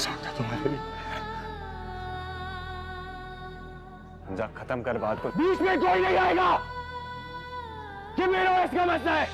समझा तुम्हारे लिए। जा खत्म कर बात को। बीच में कोई नहीं आएगा। ये मेरा इसका मसला है।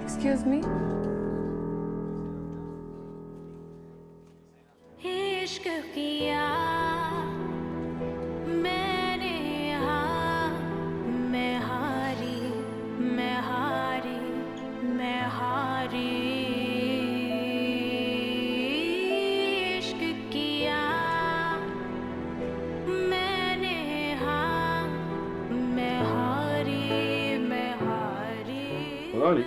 Excuse me? इश्क किया मैंने, हाँ मैं हारी, मैं हारी, मैं हारी। इश्क किया मैंने, हाँ मैं हारी, मैं हारी। पता नहीं,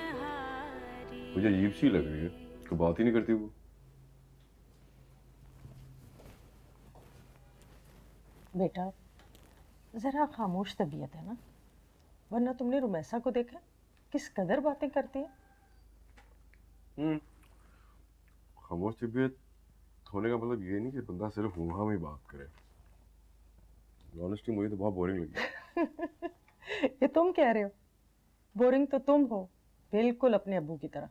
मुझे अजीब सी लग रही है, कोई बात ही नहीं करती वो। बेटा जरा खामोश तबीयत है ना, वरना तुमने रुमैसा को देखा किस कदर बातें करती है। खामोश तबीयत होने का मतलब ये नहीं कि बंदा सिर्फ हुआ में बात करे। ऑनेस्टली मुझे तो बहुत बोरिंग लगी। ये तुम कह रहे हो? बोरिंग तो तुम हो, बिल्कुल अपने अब्बू की तरह।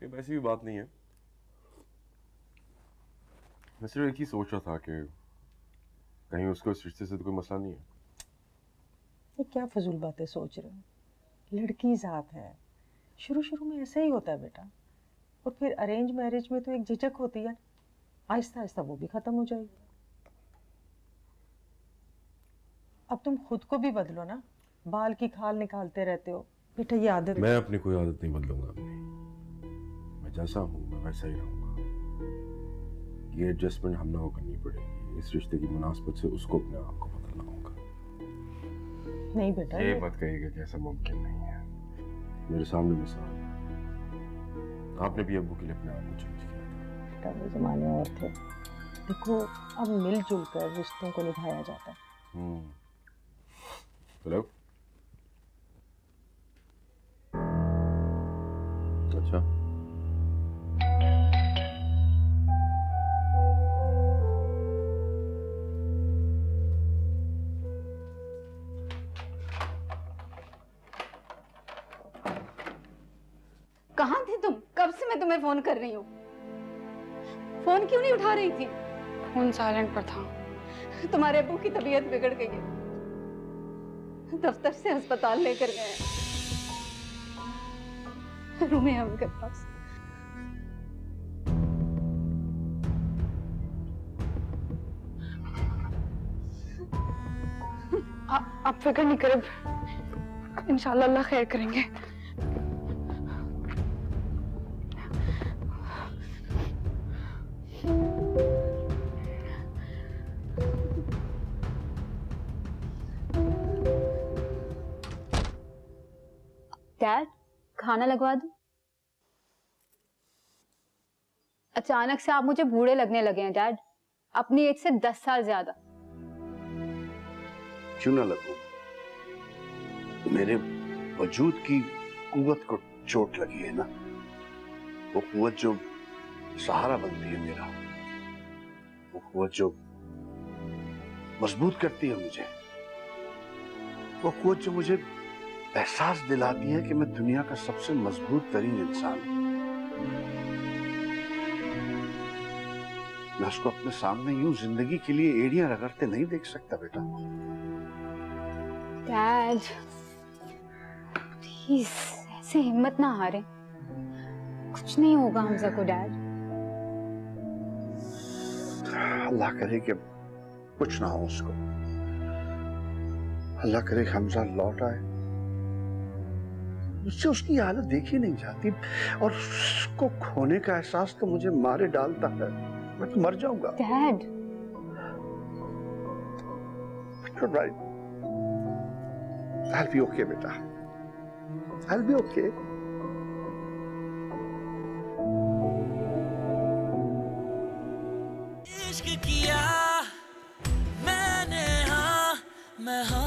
ये वैसी भी बात नहीं है, मैं सिर्फ एक ही सोच रहा था कि कहीं उसको इस रिश्ते से तो कोई मसला नहीं है। ये क्या फजूल बातें सोच रहे हो? लड़की जात है, शुरू शुरू में ऐसा ही होता है बेटा, और फिर अरेंज मैरिज में तो एक झिझक होती है, आहिस्ता आहिस्ता वो भी खत्म हो जाएगी। अब तुम खुद को भी बदलो ना, बाल की खाल निकालते रहते हो बेटा, ये आदत। मैं अपनी कोई आदत नहीं बदलूंगा अपनी, मैं जैसा हूँ मैं वैसा ही रहूंगा। ये एडजस्टमेंट हम ना हो करनी पड़ेगी, इस रिश्ते की मुनासबत से उसको अपने आप को बदलना होगा। नहीं बेटा, ये मत कहिएगा कि ऐसा मुमकिन नहीं है। मेरे सामने मिसाल, आपने भी अब्बू के लिए अपने आप को चेंज किया था। बेटा वो जमाने और थे, देखो अब मिलजुल कर रिश्तों को निभाया जाता है। हेलो, अच्छा कहाँ थे तुम? कब से मैं तुम्हें फोन कर रही हूँ, फोन क्यों नहीं उठा रही थी? फोन साइलेंट पर था। तुम्हारे अब्बू की तबीयत बिगड़ गई है, दफ्तर से अस्पताल लेकर गए हैं, रूम है उनके पास। आप फिक्र नहीं करें, इंशाल्लाह अल्लाह खैर करेंगे। डैड खाना लगवा दूं? अचानक से आप मुझे बूढ़े लगने लगे हैं डैड, अपनी एज से 10 साल ज्यादा। क्यों ना लगूं? मेरे वजूद की कुव्वत को चोट लगी है ना, वो कुव्वत जो सहारा बनती है मेरा। कुव्वत जो मजबूत करती है मुझे, वो कुव्वत जो मुझे एहसास दिलाती है कि मैं दुनिया का सबसे मजबूत तरीन इंसान हूं। मैं उसको अपने सामने यूं जिंदगी के लिए एड़ियां रगड़ते नहीं देख सकता बेटा। डैड प्लीज ऐसे हिम्मत ना हारे, कुछ नहीं होगा हमजा को डैड। अल्लाह करे कि कुछ ना हो उसको, अल्लाह करे हमजा लौट आए। मुझसे उसकी हालत देखी नहीं जाती और उसको खोने का एहसास तो मुझे मारे डालता है। मैं तो मर जाऊंगा। Dad You're right. I'll be okay, बेटा। I'll be okay. इश्क किया मैंने, हाँ मैं हाँ